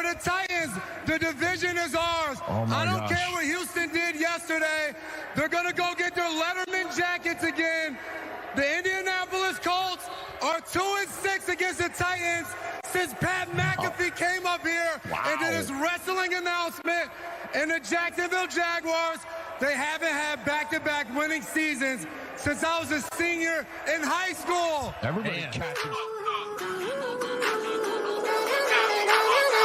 the Titans, the division is ours. I don't care what Houston did yesterday. They're going to go get their Letterman jackets again. The Indianapolis Colts are 2-6 against the Titans since Pat McAfee came up here and did his wrestling announcement. And the Jacksonville Jaguars, they haven't had back-to-back winning seasons since I was a senior in high school. Everybody catches.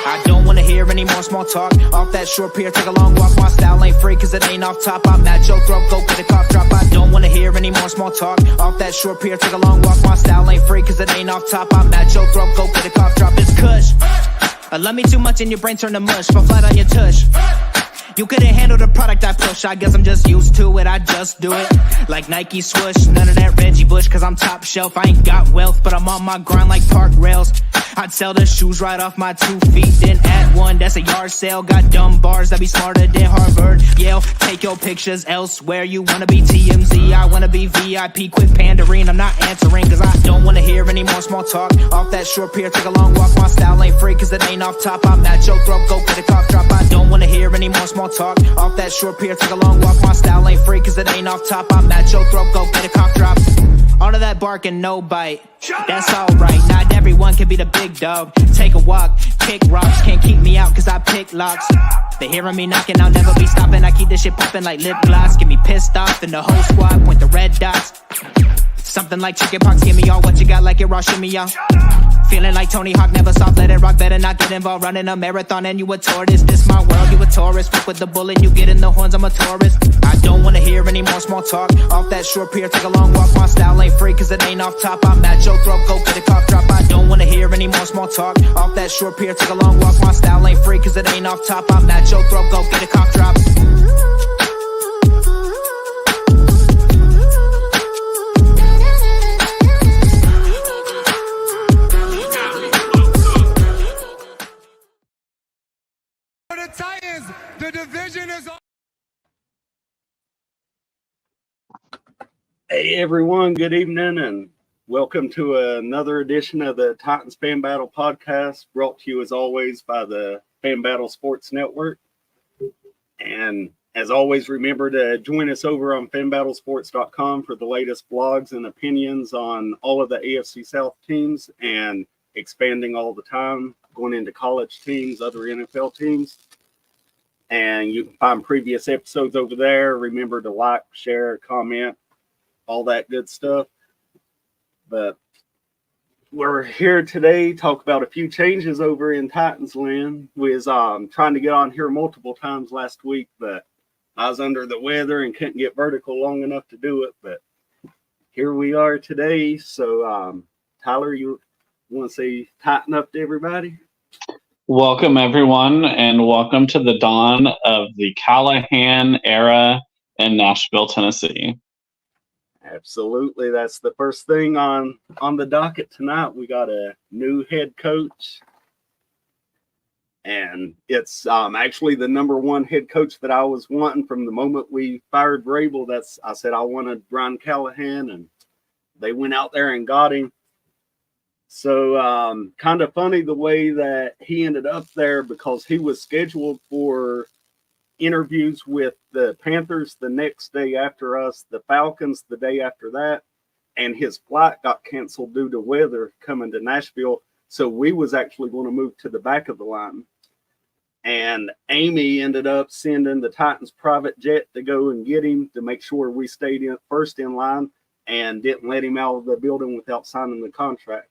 I don't wanna hear any more small talk. Off that short pier, take a long walk. My style ain't free cause it ain't off top. I'm at your throat, go get a cough drop. I don't wanna hear any more small talk. Off that short pier, take a long walk. My style ain't free cause it ain't off top. I'm at your throat, go get a cough drop. It's Kush. I love me too much and your brain turn to mush. Fall flat on your tush. You couldn't handle the product I push. I guess I'm just used to it, I just do it. Like Nike swoosh, none of that Reggie Bush. Cause I'm top shelf, I ain't got wealth. But I'm on my grind like park rails. I'd sell the shoes right off my 2 feet, then add one, that's a yard sale. Got dumb bars that be smarter than Harvard, Yale. Take your pictures elsewhere, you wanna be TMZ, I wanna be VIP. Quit pandering, I'm not answering cause I don't wanna hear any more small talk. Off that short pier, take a long walk. My style ain't free cause it ain't off top. I'm at your throat, go get a cough drop. I don't wanna hear any more small talk. Off that short pier, take a long walk. My style ain't free cause it ain't off top. I'm at your throat, go get a cough drop. All of that bark and no bite, that's alright. Not everyone can be the big dog. Take a walk, kick rocks. Can't keep me out cause I pick locks. They hearing me knocking, I'll never be stopping. I keep this shit popping like lip gloss. Get me pissed off and the whole squad point the red dots. Something like chicken pox, give me all what you got like it raw, shimmy y'all. Feeling like Tony Hawk, never soft, let it rock, better not get involved. Running a marathon and you a tortoise. This my world, you a tourist. Fuck with the bullet, you get in the horns, I'm a tourist. I don't wanna hear any more small talk. Off that short pier, take a long walk. My style ain't free cause it ain't off top. I'm at your throat, go get a cough drop. I don't wanna hear any more small talk. Off that short pier, take a long walk. My style ain't free cause it ain't off top. I'm at your throat, go get a cough drop. The Titans, the division is on. Hey everyone, good evening and welcome to another edition of the Titans Fan Battle podcast, brought to you as always by the Fan Battle Sports Network. And as always, remember to join us over on fanbattlesports.com for the latest blogs and opinions on all of the AFC South teams and expanding all the time, going into college teams, other NFL teams. And you can find previous episodes over there. Remember to like, share, comment, all that good stuff. But we're here today to talk about a few changes over in Titans land. We was trying to get on here multiple times last week, but I was under the weather and couldn't get vertical long enough to do it. But here we are today. So, Tyler, you want to say tighten up to everybody? Welcome, everyone, and welcome to the dawn of the Callahan era in Nashville, Tennessee. Absolutely. That's the first thing on the docket tonight. We got a new head coach, and it's actually the number one head coach that I was wanting from the moment we fired Vrabel. I said I wanted Brian Callahan, and they went out there and got him. So kind of funny the way that he ended up there, because he was scheduled for interviews with the Panthers the next day after us, the Falcons the day after that, and his flight got canceled due to weather coming to Nashville. So we was actually going to move to the back of the line. And Amy ended up sending the Titans private jet to go and get him to make sure we stayed first in line and didn't let him out of the building without signing the contract.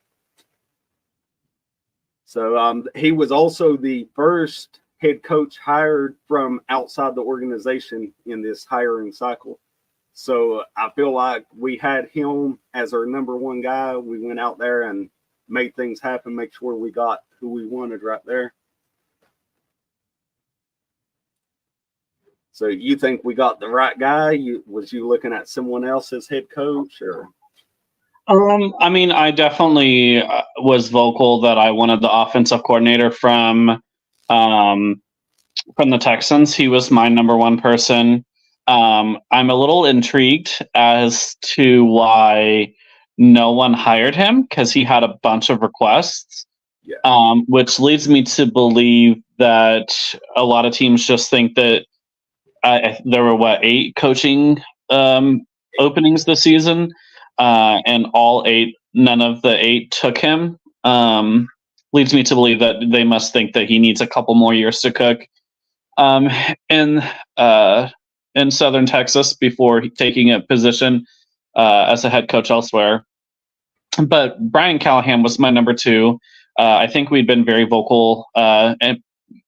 So he was also the first head coach hired from outside the organization in this hiring cycle. So I feel like we had him as our number one guy. We went out there and made things happen, make sure we got who we wanted right there. So you think we got the right guy? Was you looking at someone else as head coach, or? I mean, I definitely was vocal that I wanted the offensive coordinator from the Texans. He was my number one person. I'm a little intrigued as to why no one hired him, because he had a bunch of requests. which leads me to believe that a lot of teams just think that there were 8 coaching openings this season, and none of the 8 took him. Leads me to believe that they must think that he needs a couple more years to cook in Southern Texas before taking a position as a head coach elsewhere. But Brian Callahan was my number 2. I think we'd been very vocal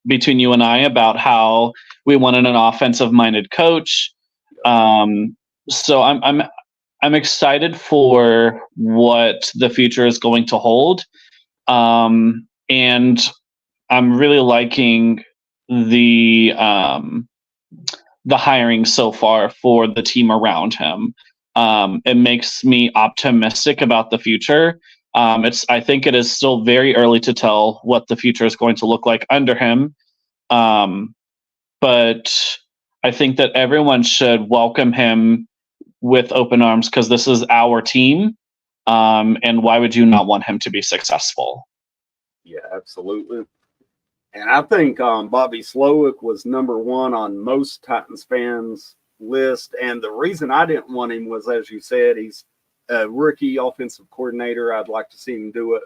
between you and I about how we wanted an offensive-minded coach. So I'm excited for what the future is going to hold, and I'm really liking the hiring so far for the team around him. It makes me optimistic about the future. I think it is still very early to tell what the future is going to look like under him. But I think that everyone should welcome him with open arms because this is our team. And why would you not want him to be successful? Yeah, absolutely. And I think Bobby Slowick was number 1 on most Titans fans' list. And the reason I didn't want him was, as you said, he's a rookie offensive coordinator. I'd like to see him do it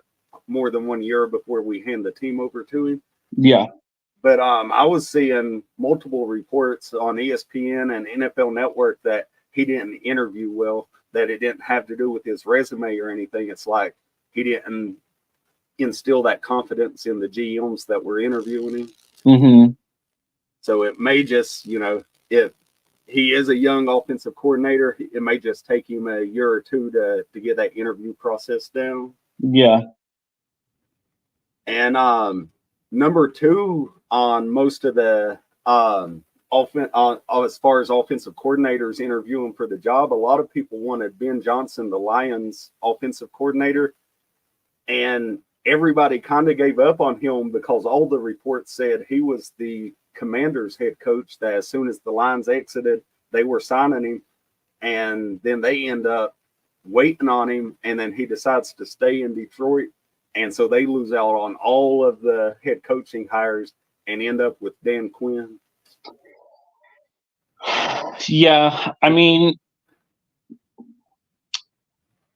more than 1 year before we hand the team over to him. Yeah. But I was seeing multiple reports on ESPN and NFL Network that he didn't interview well, that it didn't have to do with his resume or anything. It's like he didn't instill that confidence in the GMs that were interviewing him. Mm-hmm. So it may just, if he is a young offensive coordinator, it may just take him a year or 2 to get that interview process down. Yeah. And number 2 on most of the as far as offensive coordinators interviewing for the job, a lot of people wanted Ben Johnson, the Lions offensive coordinator, and everybody kind of gave up on him because all the reports said he was the Commanders head coach, that as soon as the Lions exited, they were signing him, and then they end up waiting on him, and then he decides to stay in Detroit, and so they lose out on all of the head coaching hires and end up with Dan Quinn. Yeah, I mean,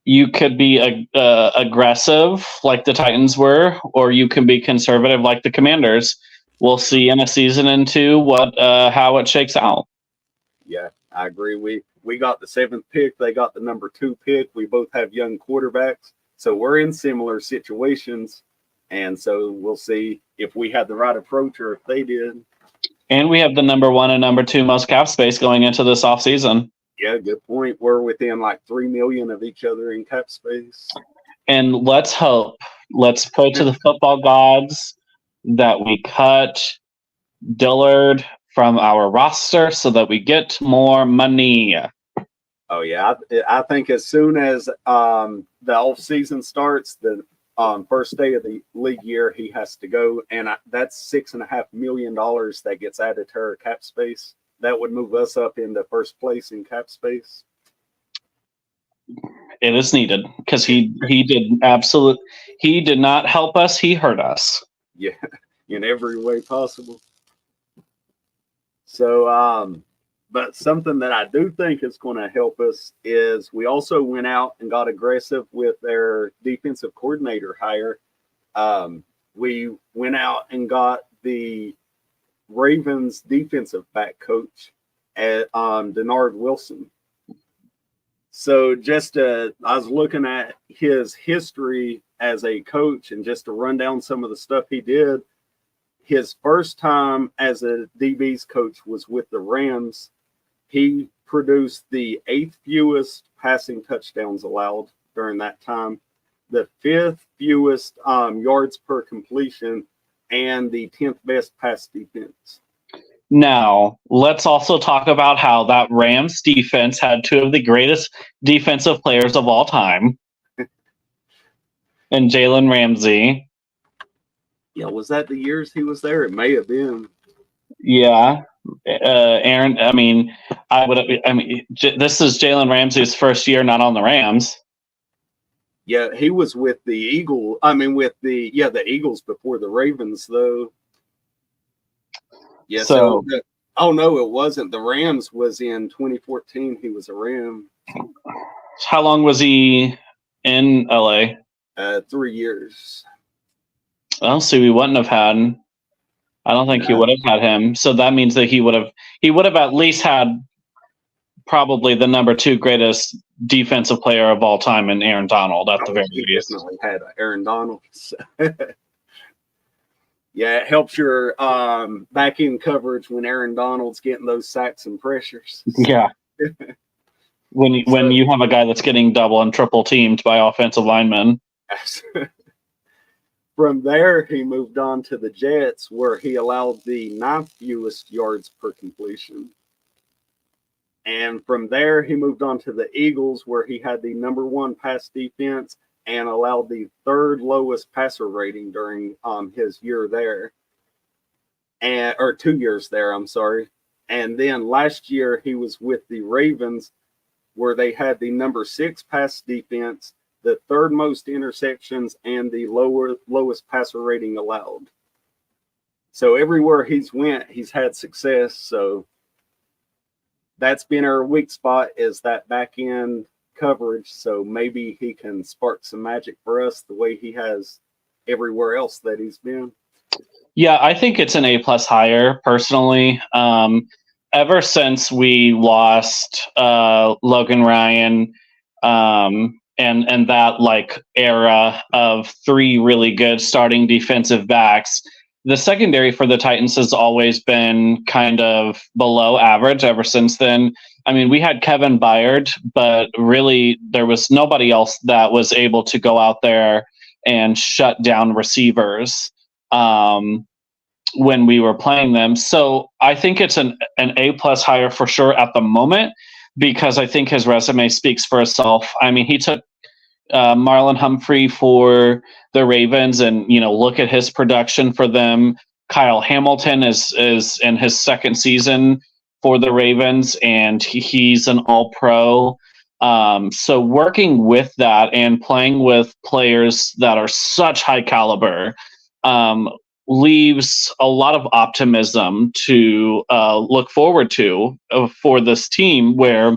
you could be aggressive like the Titans were, or you can be conservative like the Commanders. We'll see in a season and 2 how it shakes out. Yeah, I agree. We got the 7th pick. They got the number 2 pick. We both have young quarterbacks, so we're in similar situations. And so we'll see if we had the right approach or if they did. And we have the number 1 and number 2 most cap space going into this offseason. Yeah, good point. We're within like $3 million of each other in cap space. And let's hope. Let's pray to the football gods that we cut Dillard from our roster so that we get more money. Oh yeah, I think as soon as the off season starts, the first day of the league year, he has to go, and that's $6.5 million that gets added to our cap space. That would move us up into first place in cap space. It is needed because he did not help us. He hurt us. Yeah, in every way possible. So, but something that I do think is going to help us is we also went out and got aggressive with their defensive coordinator hire. We went out and got the Ravens defensive back coach at Denard Wilson. So I was looking at his history as a coach and just to run down some of the stuff he did. His first time as a DB's coach was with the Rams. He produced the 8th fewest passing touchdowns allowed during that time, the 5th fewest yards per completion, and the 10th best pass defense. Now, let's also talk about how that Rams defense had 2 of the greatest defensive players of all time. And Jalen Ramsey. Yeah, was that the years he was there? It may have been. Yeah. Aaron, this is Jalen Ramsey's first year not on the Rams. Yeah, he was with the Eagles. With the Eagles before the Ravens, though. Yeah. Oh no, it wasn't. The Rams was in 2014. He was a Ram. How long was he in LA? 3 years. Well, so we wouldn't have had. I don't think he would have had him. So that means that he would have at least had probably the number 2 greatest defensive player of all time in Aaron Donald at the very least. Definitely had Aaron Donald. Yeah, it helps your back end coverage when Aaron Donald's getting those sacks and pressures. Yeah. when you have a guy that's getting double and triple teamed by offensive linemen. From there, he moved on to the Jets, where he allowed the 9th fewest yards per completion. And from there, he moved on to the Eagles, where he had the number 1 pass defense and allowed the 3rd lowest passer rating during his year there. Or 2 years there, I'm sorry. And then last year, he was with the Ravens, where they had the number 6 pass defense, the 3rd most interceptions, and the lowest passer rating allowed. So everywhere he's went, he's had success. So that's been our weak spot, is that back end coverage. So maybe he can spark some magic for us the way he has everywhere else that he's been. Yeah, I think it's an A+ hire personally. Ever since we lost Logan Ryan, and that like era of 3 really good starting defensive backs, the secondary for the Titans has always been kind of below average ever since then. I mean, we had Kevin Byard, but really there was nobody else that was able to go out there and shut down receivers when we were playing them. So I think it's an A+ hire for sure at the moment, because I think his resume speaks for itself. I mean, he took Marlon Humphrey for the Ravens, and look at his production for them. Kyle Hamilton is in his 2nd season for the Ravens, and he's an All-Pro. So working with that and playing with players that are such high caliber leaves a lot of optimism to look forward to for this team, where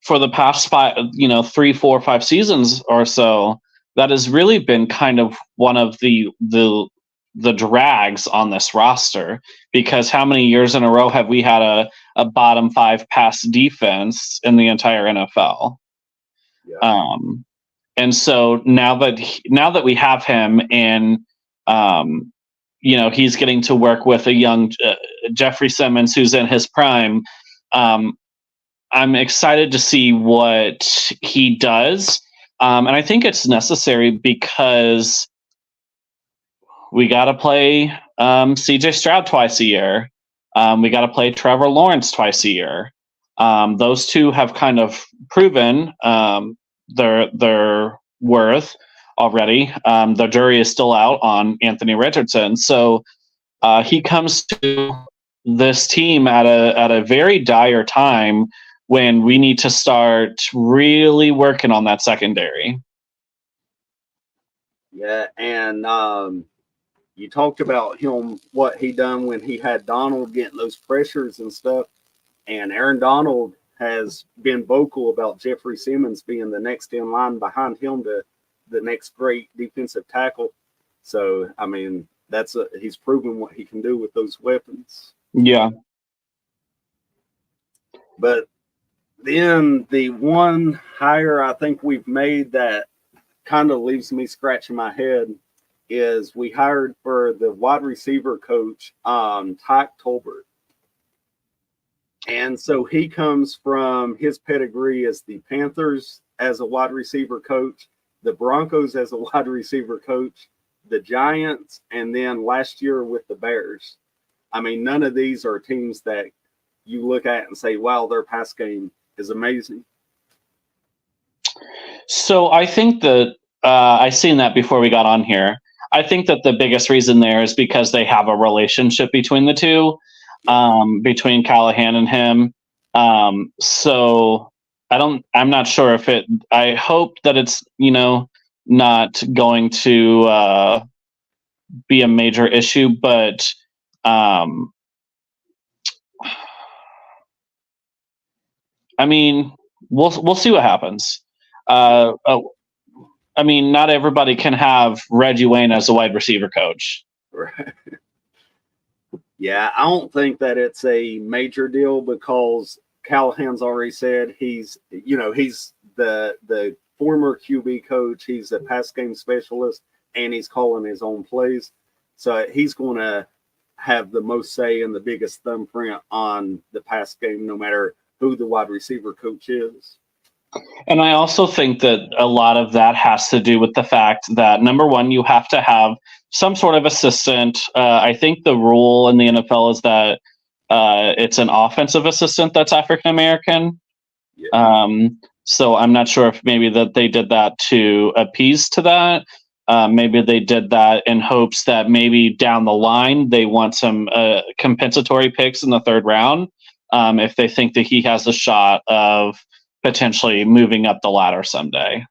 for the past 3, 4, 5 seasons or so, that has really been kind of one of the drags on this roster, because how many years in a row have we had a bottom 5 pass defense in the entire NFL? Yeah. And so now that we have him, and he's getting to work with a young Jeffrey Simmons who's in his prime, I'm excited to see what he does. And I think it's necessary, because we got to play CJ Stroud twice a year. We got to play Trevor Lawrence twice a year. Those two have kind of proven their worth already. The jury is still out on Anthony Richardson. So he comes to this team at a very dire time, when we need to start really working on that secondary. Yeah, and you talked about him, what he done when he had Donald getting those pressures and stuff. And Aaron Donald has been vocal about Jeffrey Simmons being the next in line behind him to the next great defensive tackle. So, I mean, he's proven what he can do with those weapons. Yeah. But then the one hire I think we've made that kind of leaves me scratching my head is we hired for the wide receiver coach, Tyke Tolbert. And so he comes from, his pedigree as the Panthers as a wide receiver coach, the Broncos as a wide receiver coach, the Giants, and then last year with the Bears. I mean, none of these are teams that you look at and say, wow, their pass game is amazing. So I think that I seen that before we got on here. I think that the biggest reason there is because they have a relationship between the two, between Callahan and him. So I'm not sure if I hope that it's, not going to be a major issue, but I mean, we'll see what happens. Not everybody can have Reggie Wayne as a wide receiver coach. Right. Yeah, I don't think that it's a major deal because Callahan's already said he's the former QB coach. He's a pass game specialist, and he's calling his own plays. So he's going to have the most say and the biggest thumbprint on the pass game, no matter who the wide receiver coach is. And I also think that a lot of that has to do with the fact that, number one, you have to have some sort of assistant. I think the rule in the NFL is that it's an offensive assistant that's African American. Yeah. So I'm not sure if maybe that they did that to appease to that. Maybe they did that in hopes that maybe down the line they want some compensatory picks in the third round if they think that he has a shot of potentially moving up the ladder someday.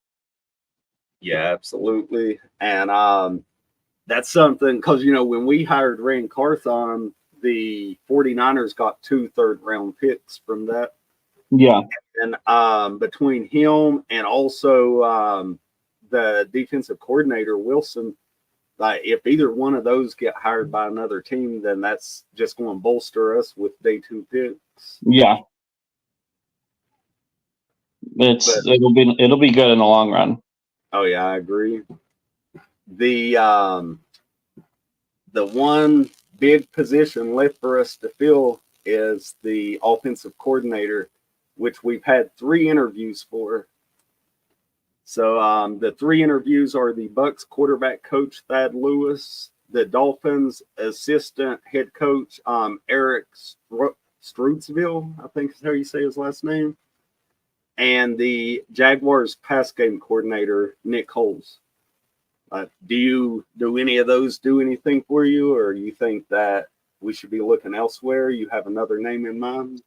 Yeah, absolutely. And that's something because, when we hired Rand Carthon, the 49ers got 2 third-round picks from that. Yeah. And between him and also the defensive coordinator, Wilson, like if either one of those get hired by another team, then that's just going to bolster us with day 2 picks. Yeah. It'll be good in the long run. Oh yeah, I agree. The one big position left for us to fill is the offensive coordinator, which we've had 3 interviews for. So the 3 interviews are the Bucs quarterback coach Thad Lewis, the Dolphins assistant head coach Eric Strutzville, I think is how you say his last name, and the Jaguars pass game coordinator Nick Holes. Do any of those do anything for you, or you think that we should be looking elsewhere? You have another name in mind?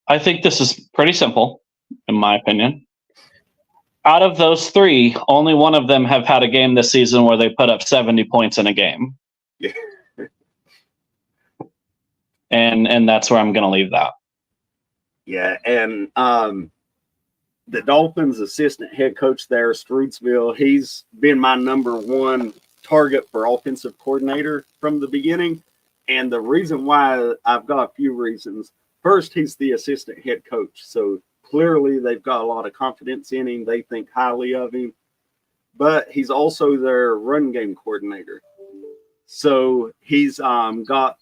I think this is pretty simple, in my opinion. Out of those 3, only one of them have had a game this season where they put up 70 points in a game. Yeah. And that's where I'm going to leave that. Yeah, and the Dolphins assistant head coach there, Strutzville, he's been my number 1 target for offensive coordinator from the beginning. And the reason why, I've got a few reasons. First, he's the assistant head coach. So clearly they've got a lot of confidence in him. They think highly of him. But he's also their run game coordinator. So he's got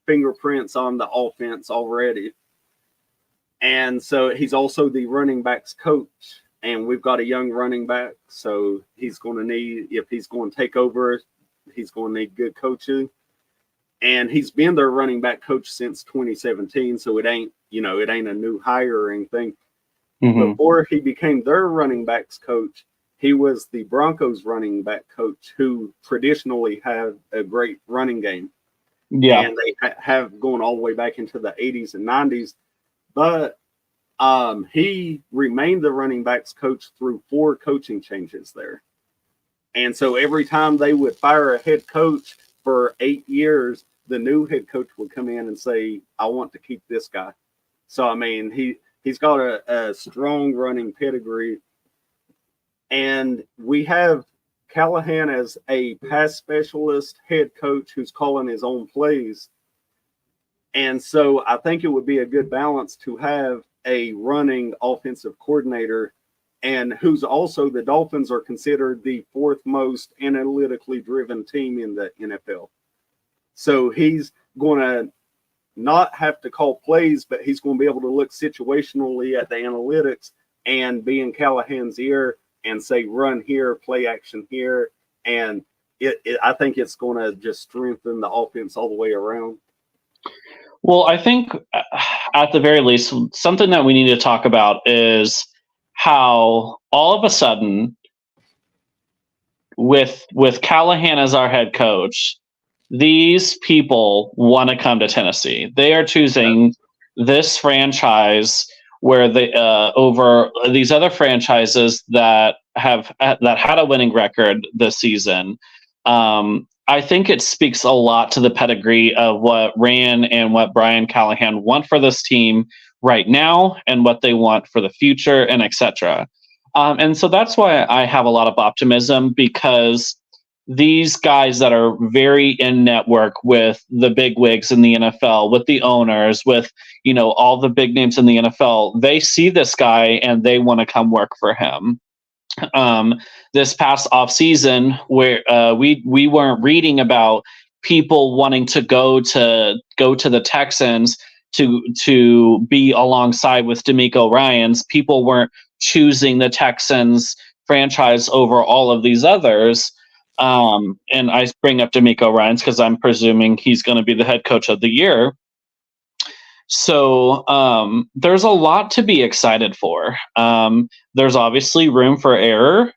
fingerprints on the offense already. And so he's also the running backs coach. And we've got a young running back. So he's going to need, if he's going to take over, he's going to need good coaching. And he's been their running back coach since 2017. So it ain't a new hire or anything. Mm-hmm. Before he became their running backs coach, he was the Broncos running back coach who traditionally had a great running game. Yeah. And they have gone all the way back into the 80s and 90s. But he remained the running backs coach through 4 coaching changes there. And so every time they would fire a head coach for 8 years, the new head coach would come in and say, I want to keep this guy. So, I mean, he's got a strong running pedigree. And we have Callahan as a pass specialist head coach who's calling his own plays. And so I think it would be a good balance to have a running offensive coordinator, and who's also, the Dolphins are considered the 4th most analytically driven team in the NFL. So he's going to not have to call plays, but he's going to be able to look situationally at the analytics and be in Callahan's ear and say, run here, play action here. And I think it's going to just strengthen the offense all the way around. Well, I think at the very least, something that we need to talk about is how all of a sudden, with Callahan as our head coach, these people want to come to Tennessee. They are choosing this franchise where they over these other franchises that had a winning record this season. I think it speaks a lot to the pedigree of what Rand and what Brian Callahan want for this team right now and what they want for the future and etc. And so that's why I have a lot of optimism, because these guys that are very in network with the big wigs in the NFL, with the owners, with, you know, all the big names in the NFL, they see this guy and they want to come work for him. This past off season, where we weren't reading about people wanting to go to the Texans to be alongside with DeMeco Ryans. People weren't choosing the Texans franchise over all of these others. And I bring up DeMeco Ryans because I'm presuming he's going to be the head coach of the year. So there's a lot to be excited for. There's obviously room for error.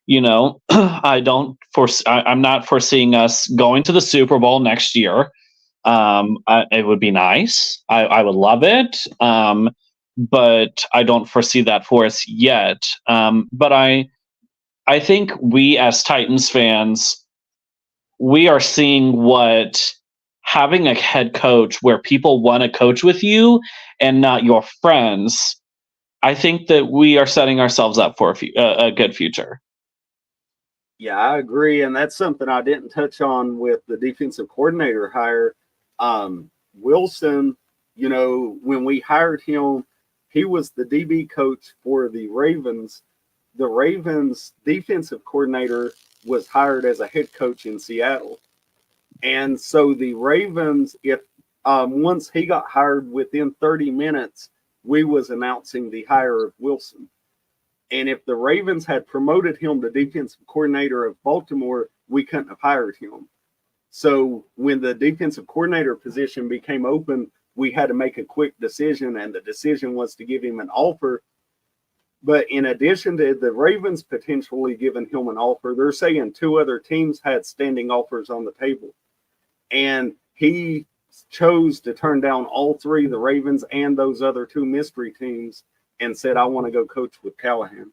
You know, I'm not foreseeing us going to the Super Bowl next year. It would be nice. I would love it. But I don't foresee that for us yet. But I think we as Titans fans, we are seeing what having a head coach where people want to coach with you and not your friends. I think that we are setting ourselves up for a good future. Yeah, I agree. And that's something I didn't touch on with the defensive coordinator hire. Wilson, you know, when we hired him, he was the DB coach for the Ravens. The Ravens defensive coordinator was hired as a head coach in Seattle. And so the Ravens, if once he got hired, within 30 minutes, we was announcing the hire of Wilson. And if the Ravens had promoted him to defensive coordinator of Baltimore, we couldn't have hired him. So when the defensive coordinator position became open, we had to make a quick decision, and the decision was to give him an offer. But in addition to the Ravens potentially giving him an offer, they're saying 2 other teams had standing offers on the table. And he chose to turn down all 3, the Ravens and those other 2 mystery teams, and said, I want to go coach with Callahan.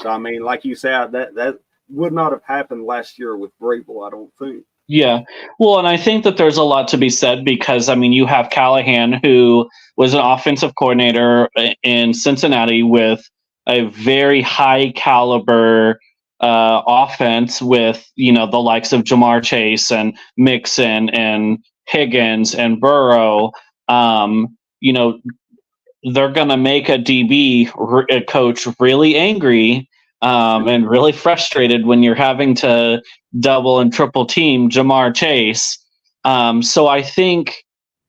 So, I mean, like you said, that would not have happened last year with Vrabel, I don't think. Yeah. Well, and I think that there's a lot to be said because, I mean, you have Callahan, who was an offensive coordinator in Cincinnati with a very high caliber offense with, you know, the likes of Jamar Chase and Mixon and Higgins and Burrow. You know, they're going to make a DB coach really angry and really frustrated when you're having to double and triple team Jamar Chase. So I think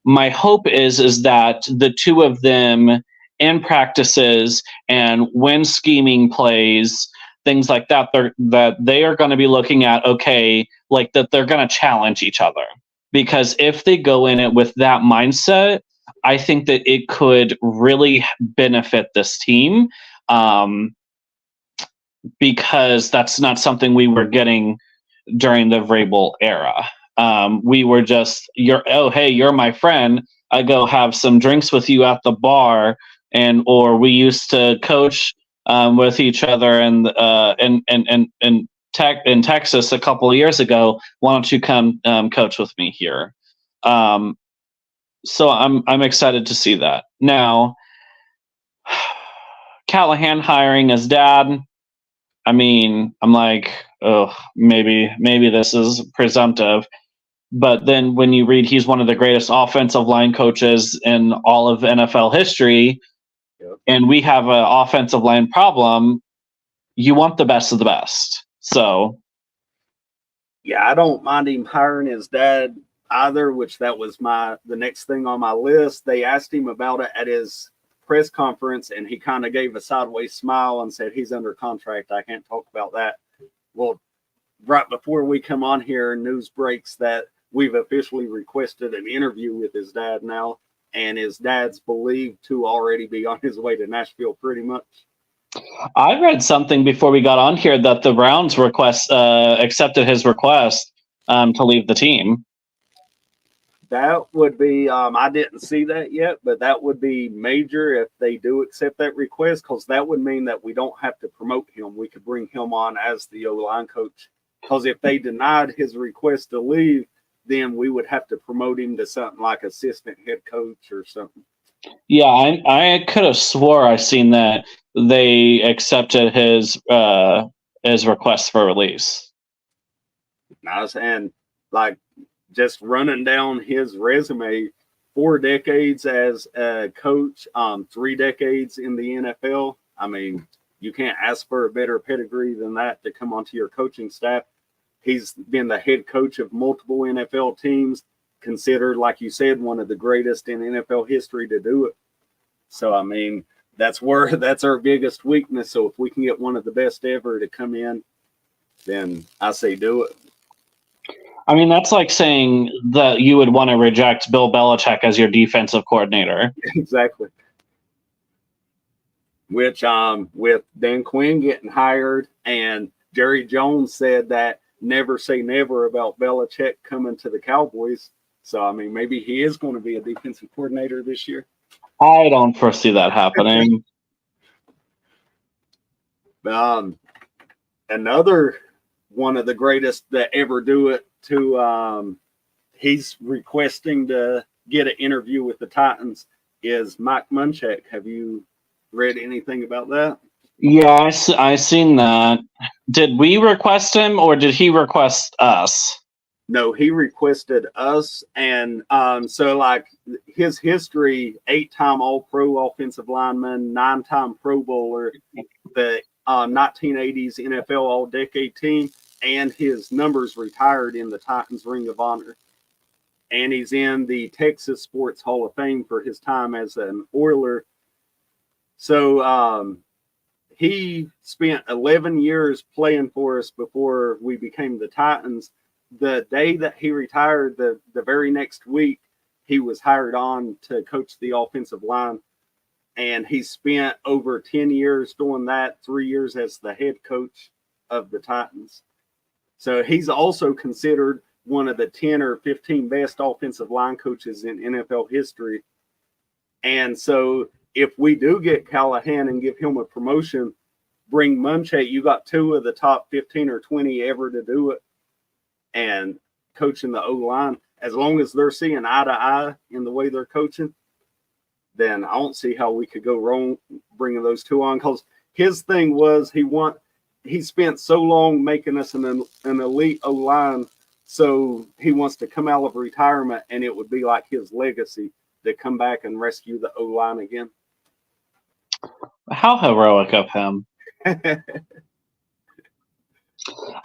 my hope is that the 2 of them in practices and when scheming plays, things like that, that they are going to be looking at, okay, like that they're going to challenge each other. Because if they go in it with that mindset, I think that it could really benefit this team, because that's not something we were getting during the Vrabel era. We were just, you're my friend. I go have some drinks with you at the bar, or we used to coach with each other in Texas a couple of years ago. Why don't you come coach with me here? So I'm excited to see that. Now, Callahan hiring his dad. I mean, I'm like, oh, maybe this is presumptive. But then when you read he's one of the greatest offensive line coaches in all of NFL history, yep, and we have an offensive line problem, you want the best of the best. So, yeah, I don't mind him hiring his dad either, which that was the next thing on my list. They asked him about it at his press conference, and he kind of gave a sideways smile and said he's under contract. I can't talk about that. Well, right before we come on here, news breaks that we've officially requested an interview with his dad now, and his dad's believed to already be on his way to Nashville pretty much. I read something before we got on here that the Browns accepted his request to leave the team. That would be, I didn't see that yet, but that would be major if they do accept that request, because that would mean that we don't have to promote him. We could bring him on as the O-line coach. Because if they denied his request to leave, then we would have to promote him to something like assistant head coach or something. Yeah, I could have swore I seen that they accepted his request for release. Nice. And like just running down his resume, 4 decades as a coach, 3 decades in the NFL. I mean, you can't ask for a better pedigree than that to come onto your coaching staff. He's been the head coach of multiple NFL teams, considered, like you said, one of the greatest in NFL history to do it. So, I mean, that's our biggest weakness. So if we can get one of the best ever to come in, then I say do it. I mean, that's like saying that you would want to reject Bill Belichick as your defensive coordinator. Exactly. Which, with Dan Quinn getting hired, and Jerry Jones said that never say never about Belichick coming to the Cowboys. So, I mean, maybe he is going to be a defensive coordinator this year. I don't foresee that happening. Another one of the greatest that ever do it he's requesting to get an interview with the Titans is Mike Munchak. Have you read anything about that? Yeah, I seen that. Did we request him or did he request us? No, he requested us. And so like his history, 8-time All-Pro offensive lineman, 9-time Pro Bowler, the 1980s NFL All-Decade team, and his numbers retired in the Titans Ring of Honor. And he's in the Texas Sports Hall of Fame for his time as an Oiler. So he spent 11 years playing for us before we became the Titans. The day that he retired, the very next week, he was hired on to coach the offensive line. And he spent over 10 years doing that, 3 years as the head coach of the Titans. So he's also considered one of the 10 or 15 best offensive line coaches in NFL history. And so if we do get Callahan and give him a promotion, bring Munchak, you got 2 of the top 15 or 20 ever to do it. And coaching the O-line, as long as they're seeing eye to eye in the way they're coaching, then I don't see how we could go wrong bringing those 2 on. Because his thing was he spent so long making us an elite O-line, so he wants to come out of retirement, and it would be like his legacy to come back and rescue the O-line again. How heroic of him.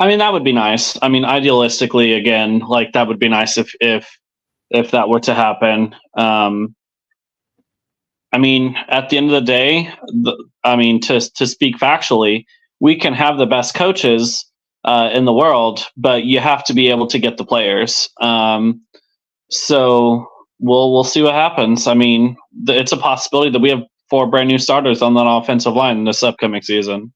I mean, that would be nice. I mean, idealistically, again, like that would be nice if that were to happen. I mean, at the end of the day, to speak factually, we can have the best coaches in the world, but you have to be able to get the players. So we'll see what happens. I mean, it's a possibility that we have 4 brand new starters on that offensive line this upcoming season.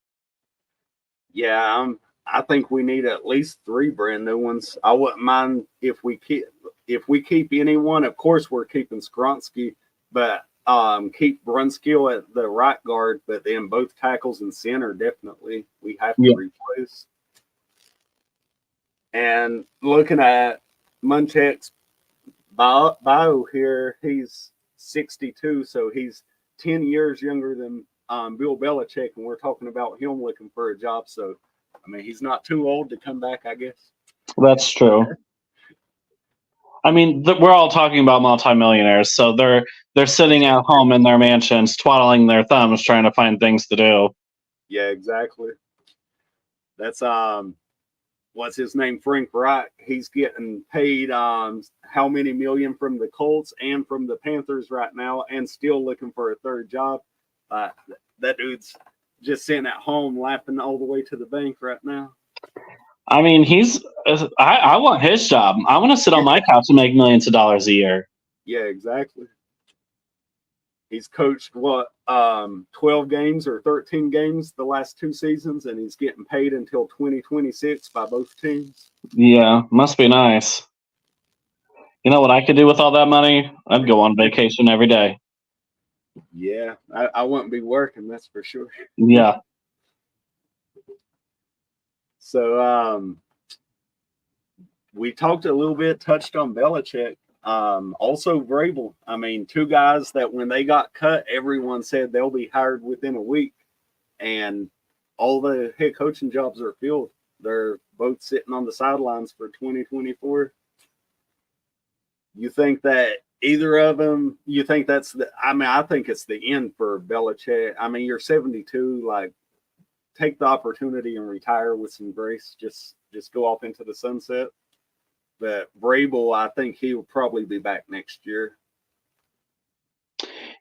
Yeah, I think we need at least 3 brand new ones. I wouldn't mind if we keep anyone. Of course, we're keeping Skronsky, but keep Brunskill at the right guard. But then both tackles and center definitely we have to replace. And looking at Munchak's bio here, he's 62, so he's 10 years younger than Bill Belichick, and we're talking about him looking for a job. So, I mean, he's not too old to come back, I guess. That's true. I mean, we're all talking about multimillionaires, so they're sitting at home in their mansions, twaddling their thumbs, trying to find things to do. Yeah, exactly. That's what's his name, Frank Reich. He's getting paid how many million from the Colts and from the Panthers right now, and still looking for a third job. That dude's just sitting at home laughing all the way to the bank right now. I mean, I want his job. I want to sit on my couch and make millions of dollars a year. Yeah, exactly. He's coached 12 games or 13 games the last 2 seasons, and he's getting paid until 2026 by both teams. Yeah, must be nice. You know what I could do with all that money? I'd go on vacation every day. Yeah, I wouldn't be working, that's for sure. Yeah. So we talked a little bit, touched on Belichick. Also Vrabel. I mean, two guys that when they got cut, everyone said they'll be hired within a week. And all the head coaching jobs are filled. They're both sitting on the sidelines for 2024. You think that either of them, you think that's I think it's the end for Belichick. I mean, you're 72, like, take the opportunity and retire with some grace. Just go off into the sunset. But Vrabel, I think he will probably be back next year.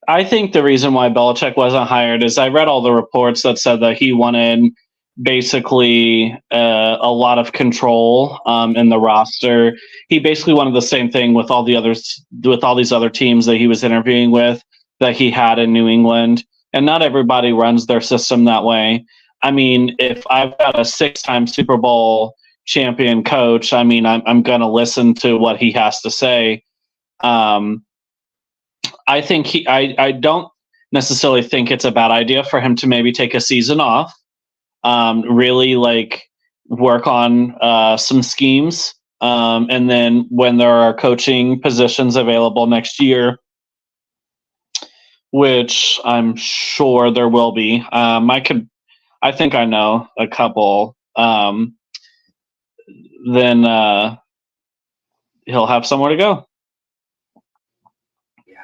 I think the reason why Belichick wasn't hired is I read all the reports that said that he wanted basically a lot of control in the roster. He basically wanted the same thing with all these other teams that he was interviewing with that he had in New England. And not everybody runs their system that way. I mean, if I've got a 6-time Super Bowl champion coach, I mean, I'm going to listen to what he has to say. I think I don't necessarily think it's a bad idea for him to maybe take a season off, really like work on some schemes. And then when there are coaching positions available next year, which I'm sure there will be, I think I know a couple, then he'll have somewhere to go.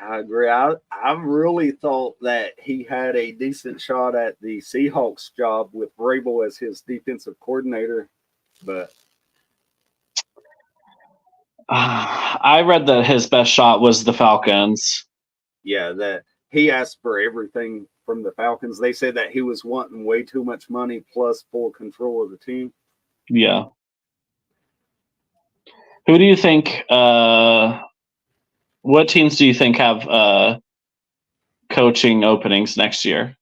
I agree. I really thought that he had a decent shot at the Seahawks job with Vrabel as his defensive coordinator, but I read that his best shot was the Falcons. Yeah, that he asked for everything from the Falcons. They said that he was wanting way too much money plus full control of the team. Yeah. Who do you think? What teams do you think have coaching openings next year?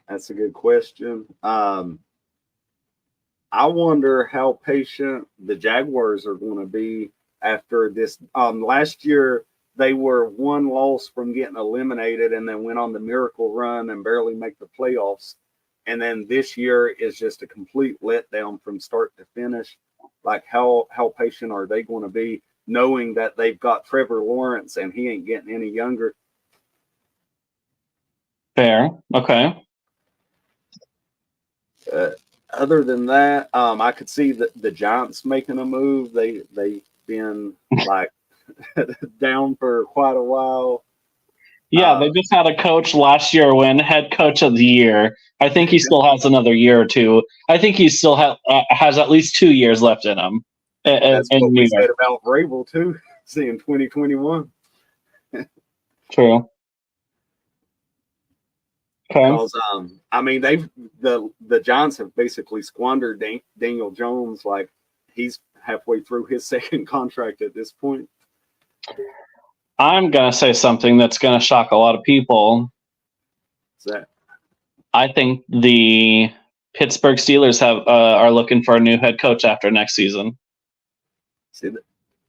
That's a good question. I wonder how patient the Jaguars are going to be after this. Last year, they were one loss from getting eliminated and then went on the miracle run and barely make the playoffs. And then this year is just a complete letdown from start to finish. Like, how patient are they going to be knowing that they've got Trevor Lawrence and he ain't getting any younger? Fair. Okay. Other than that, I could see the Giants making a move. They've been like down for quite a while. Yeah, they just had a coach last year win head coach of the year. I think he still has another year or two. I think he still has at least 2 years left in him. That's what we said about Vrabel too. See, in 2021. True. Okay. Because I mean, the Giants have basically squandered Daniel Jones. Like, he's halfway through his second contract at this point. I'm gonna say something that's gonna shock a lot of people. What's that? I think the Pittsburgh Steelers are looking for a new head coach after next season. See,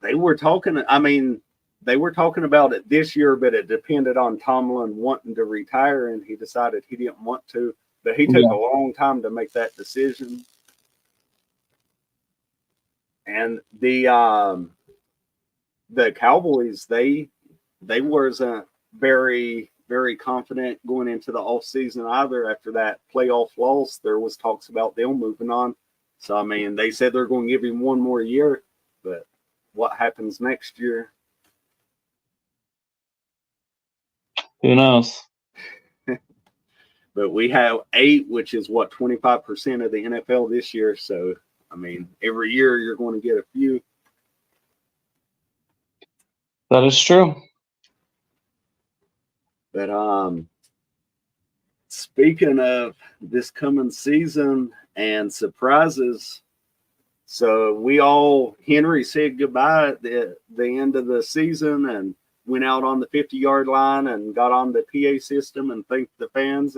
they were talking. I mean, they were talking about it this year, but it depended on Tomlin wanting to retire, and he decided he didn't want to. But he took a long time to make that decision. And the Cowboys, they wasn't very, very confident going into the offseason either. After that playoff loss, there was talks about them moving on. So, I mean, they said they're going to give him one more year, but what happens next year? Who knows? But we have 8, which is 25% of the NFL this year. So, I mean, every year you're going to get a few. That is true. But speaking of this coming season and surprises, so Henry said goodbye at the end of the season and went out on the 50-yard line and got on the PA system and thanked the fans.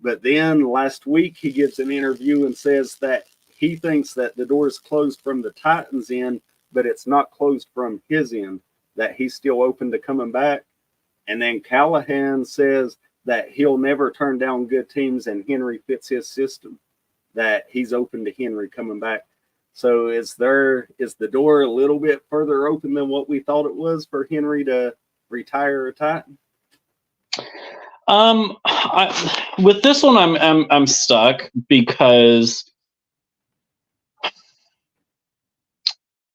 But then last week he gives an interview and says that he thinks that the door is closed from the Titans' end, but it's not closed from his end, that he's still open to coming back. And then Callahan says that he'll never turn down good teams and Henry fits his system, that he's open to Henry coming back. So is the door a little bit further open than what we thought it was for Henry to retire a Titan? With this one, I'm stuck because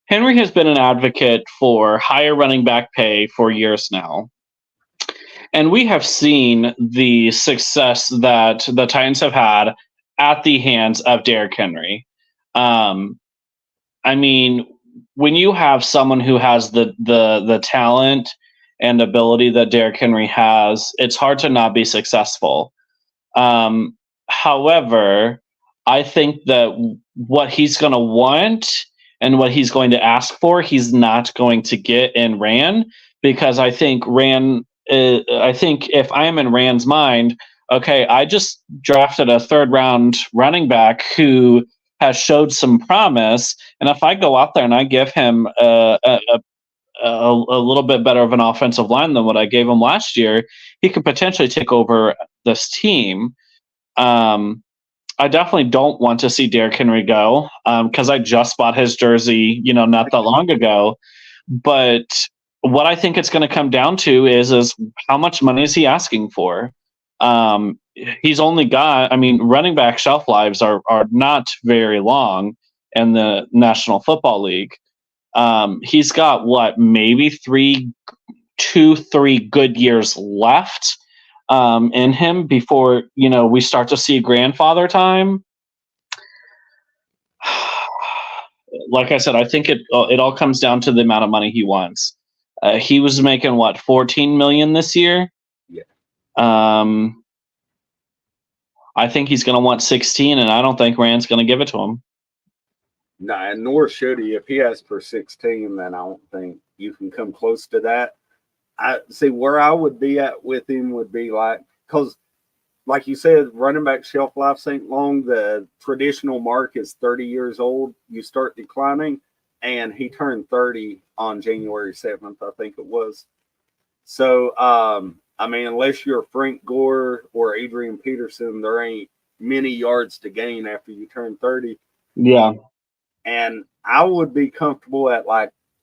Henry has been an advocate for higher running back pay for years now. And we have seen the success that the Titans have had at the hands of Derrick Henry. I mean, when you have someone who has the talent and ability that Derrick Henry has, it's hard to not be successful. However, I think that what he's going to want and what he's going to ask for, he's not going to get in Ran, because I think if I am in Rand's mind, okay, I just drafted a 3rd round running back who has showed some promise, and if I go out there and I give him a little bit better of an offensive line than what I gave him last year, he could potentially take over this team. I definitely don't want to see Derrick Henry go, because I just bought his jersey, not that long ago. But what I think it's going to come down to is how much money is he asking for? He's only got, running back shelf lives are not very long in the National Football League. He's got maybe 3 good years left in him before, we start to see grandfather time. Like I said, I think it all comes down to the amount of money he wants. He was making $14 million this year. Yeah. I think he's going to want 16, and I don't think Rand's going to give it to him. No, and nor should he. If he asks for 16, then I don't think you can come close to that. I see where I would be at with him would be because like you said, running back shelf life ain't long. The traditional mark is 30 years old. You start declining, and he turned 30 on January 7th, I think it was. So, unless you're Frank Gore or Adrian Peterson, there ain't many yards to gain after you turn 30. Yeah. And I would be comfortable at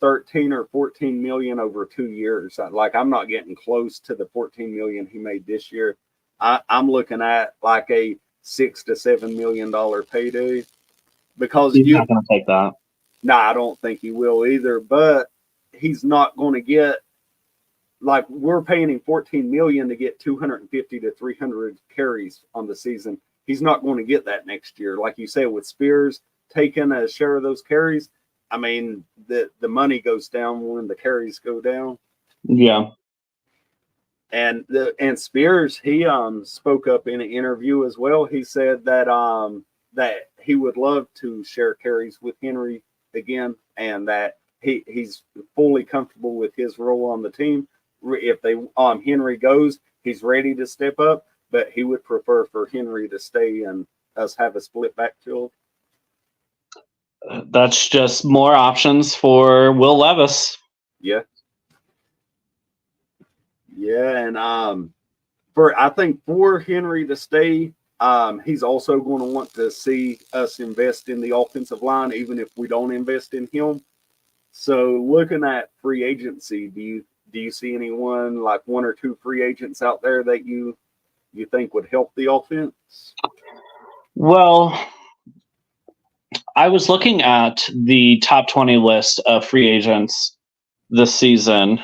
13 or 14 million over 2 years. I'm not getting close to the 14 million he made this year. I'm looking at a $6 to $7 million payday, because he's not going to take that. No, I don't think he will either. But he's not going to get we're paying him 14 million to get 250 to 300 carries on the season. He's not going to get that next year. Like you said, with Spears taking a share of those carries, the money goes down when the carries go down. Yeah. And Spears, he spoke up in an interview as well. He said that that he would love to share carries with Henry again, and that he's fully comfortable with his role on the team. If Henry goes, he's ready to step up, but he would prefer for Henry to stay and us have a split backfield. That's just more options for Will Levis. Yeah. Yeah, and I think for Henry to stay, he's also going to want to see us invest in the offensive line, even if we don't invest in him. So looking at free agency, do you see anyone, 1 or 2 free agents out there that you think would help the offense? Well, I was looking at the top 20 list of free agents this season.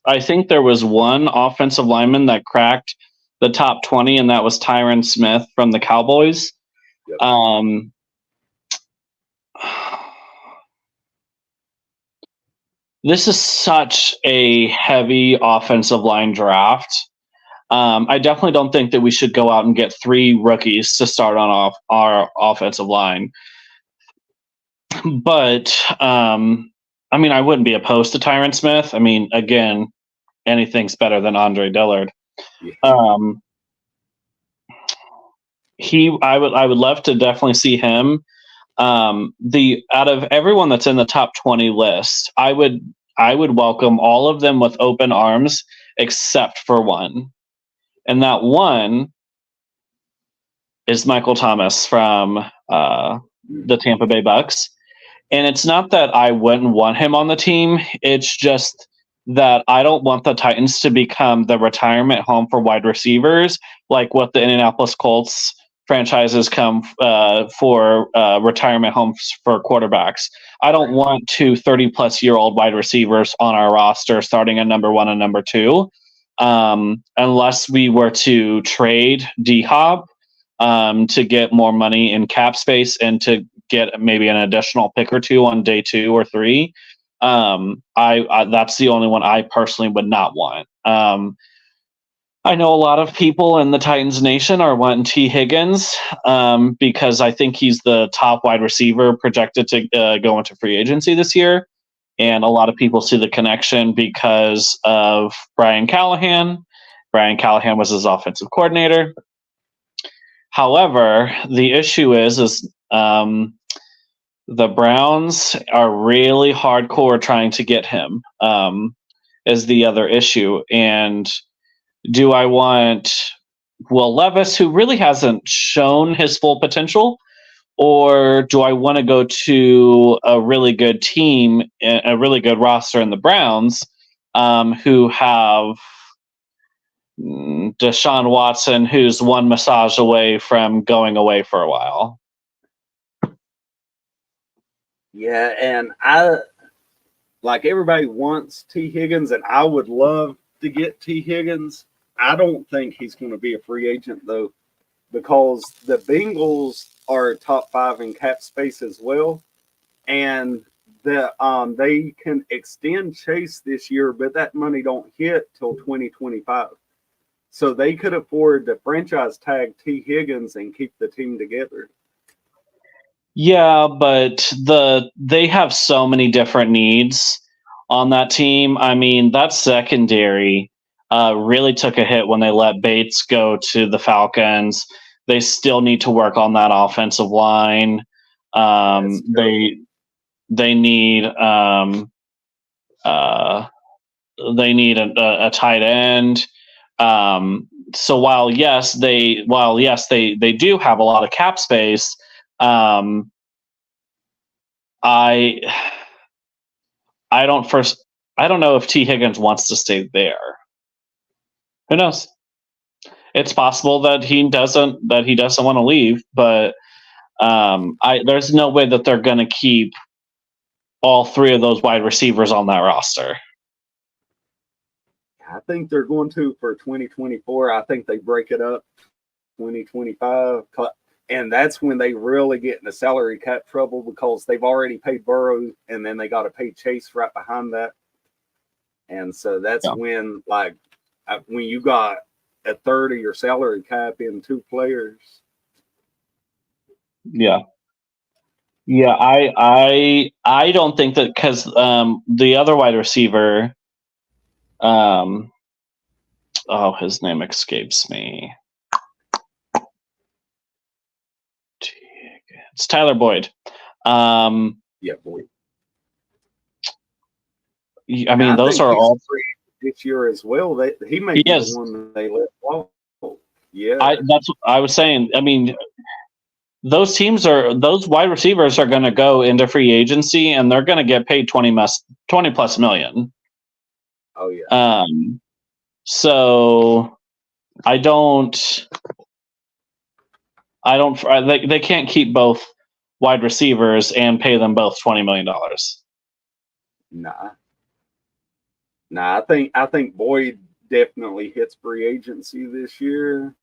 I think there was one offensive lineman that cracked the top 20, and that was Tyron Smith from the Cowboys. Yep. This is such a heavy offensive line draft. I definitely don't think that we should go out and get 3 rookies to start on our offensive line. But, I wouldn't be opposed to Tyron Smith. Again, anything's better than Andre Dillard. Yeah. I would love to definitely see him. Out of everyone that's in the top 20 list, I would welcome all of them with open arms except for one. And that one is Michael Thomas from the Tampa Bay Bucks. And it's not that I wouldn't want him on the team. It's just that I don't want the Titans to become the retirement home for wide receivers, like what the Indianapolis Colts franchises come for retirement homes for quarterbacks. I don't want 30+ year old wide receivers on our roster starting at number 1 and number 2, unless we were to trade D-Hop to get more money in cap space and to get maybe an additional pick or 2 on day 2 or 3. I that's the only one I personally would not want. I know a lot of people in the Titans Nation are wanting T. Higgins because I think he's the top wide receiver projected to go into free agency this year. And a lot of people see the connection because of Brian Callahan. Brian Callahan was his offensive coordinator. However, the issue is the Browns are really hardcore trying to get him, is the other issue. And do I want Will Levis, who really hasn't shown his full potential, or do I want to go to a really good team, a really good roster in the Browns, who have Deshaun Watson, who's one massage away from going away for a while? Yeah, and I like everybody wants T. Higgins, and I would love to get T. Higgins. I don't think he's going to be a free agent though, because the Bengals are top 5 in cap space as well, and they can extend Chase this year, but that money don't hit till 2025. So they could afford to franchise tag T. Higgins and keep the team together. Yeah, but they have so many different needs on that team. I mean, that secondary really took a hit when they let Bates go to the Falcons. They still need to work on that offensive line. They need a tight end. So while yes they do have a lot of cap space, I don't know if T. Higgins wants to stay there. Who knows? It's possible that he doesn't want to leave, but there's no way that they're going to keep all 3 of those wide receivers on that roster. I think they're going to for 2024. I think they break it up 2025, and that's when they really get into salary cap trouble, because they've already paid Burrow, and then they got to pay Chase right behind that. And so that's when you got a third of your salary cap in 2 players. Yeah. I don't think that, because the other wide receiver, his name escapes me. It's Tyler Boyd. Boyd. I mean, those are all free this year as well. He may be the one that they let fall. Yeah, that's what I was saying. I mean, those wide receivers are going to go into free agency, and they're going to get paid 20+ million. Oh yeah. So they can't keep both wide receivers and pay them both $20 million. Nah. I think Boyd definitely hits free agency this year.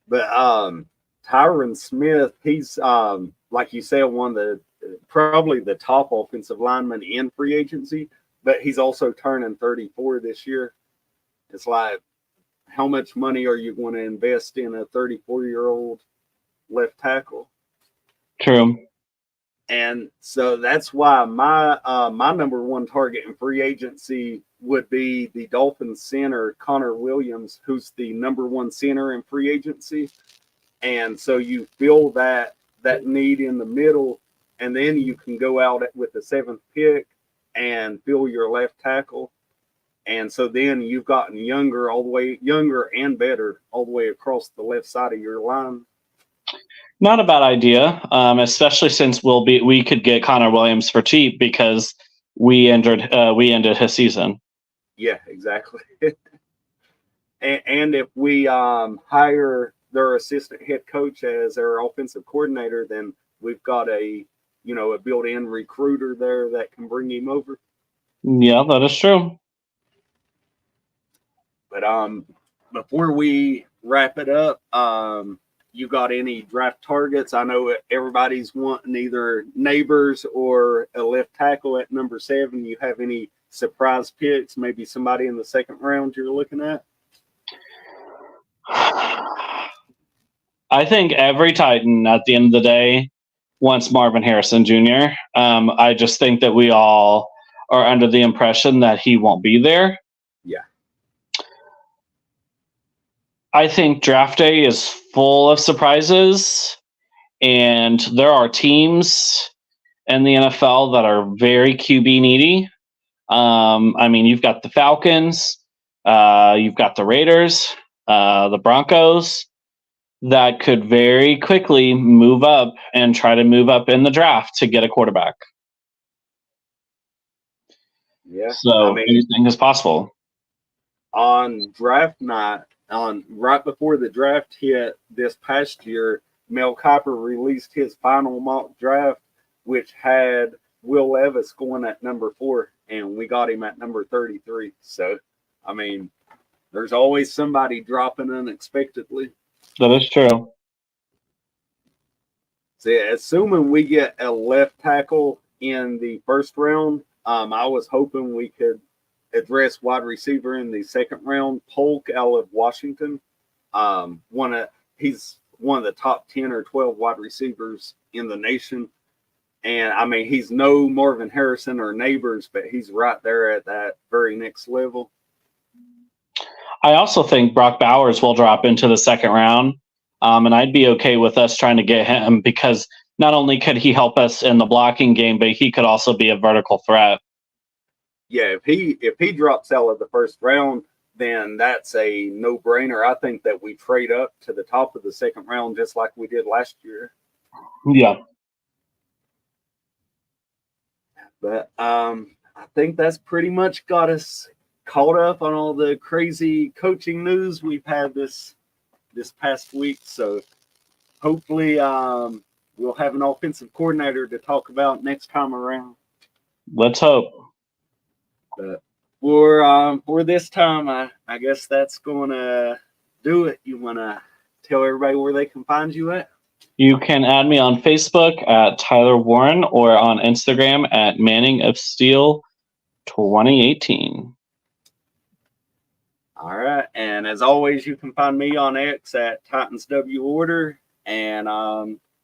But Tyron Smith, he's like you said, probably the top offensive lineman in free agency, but he's also turning 34 this year. It's like, how much money are you going to invest in a 34-year-old left tackle? True. And so that's why my number 1 target in free agency would be the Dolphins center, Connor Williams, who's the number 1 center in free agency. And so you fill that need in the middle, and then you can go out with the 7th pick and fill your left tackle. And so then you've gotten younger and better all the way across the left side of your line. Not a bad idea, especially since we could get Connor Williams for cheap because we ended his season. Yeah, exactly. and if we hire their assistant head coach as their offensive coordinator, then we've got a built-in recruiter there that can bring him over. Yeah, that is true. But before we wrap it up, you got any draft targets? I know everybody's wanting either Neighbors or a left tackle at number 7. You have any surprise picks? Maybe somebody in the 2nd round you're looking at? I think every Titan at the end of the day wants Marvin Harrison Jr. I just think that we all are under the impression that he won't be there. Yeah. I think draft day is full of surprises, and there are teams in the NFL that are very QB needy. You've got the Falcons, you've got the Raiders, the Broncos that could very quickly move up and try to move up in the draft to get a quarterback. Yeah. So anything is possible. On draft night, right before the draft hit this past year, Mel Kiper released his final mock draft, which had Will Levis going at number 4, and we got him at number 33. So, there's always somebody dropping unexpectedly. That is true. So, assuming we get a left tackle in the 1st round, I was hoping we could address wide receiver in the 2nd round. Polk out of Washington. He's one of the top 10 or 12 wide receivers in the nation. And he's no Marvin Harrison or Neighbors, but he's right there at that very next level. I also think Brock Bowers will drop into the 2nd round. And I'd be okay with us trying to get him because not only could he help us in the blocking game, but he could also be a vertical threat. Yeah, if he drops out of the 1st round, then that's a no-brainer. I think that we trade up to the top of the 2nd round just like we did last year. Yeah. But I think that's pretty much got us caught up on all the crazy coaching news we've had this past week. So hopefully we'll have an offensive coordinator to talk about next time around. Let's hope. But for this time, I guess that's going to do it. You want to tell everybody where they can find you at? You can add me on Facebook at Tyler Warren or on Instagram at Manning of Steel 2018. All right. And as always, you can find me on X at Titans W Order. And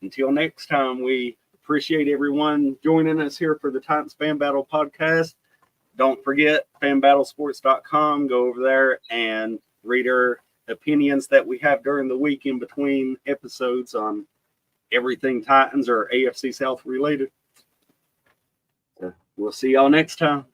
until next time, we appreciate everyone joining us here for the Titans Fan Battle podcast. Don't forget fanbattlesports.com. Go over there and read our opinions that we have during the week in between episodes on everything Titans or AFC South related. So we'll see y'all next time.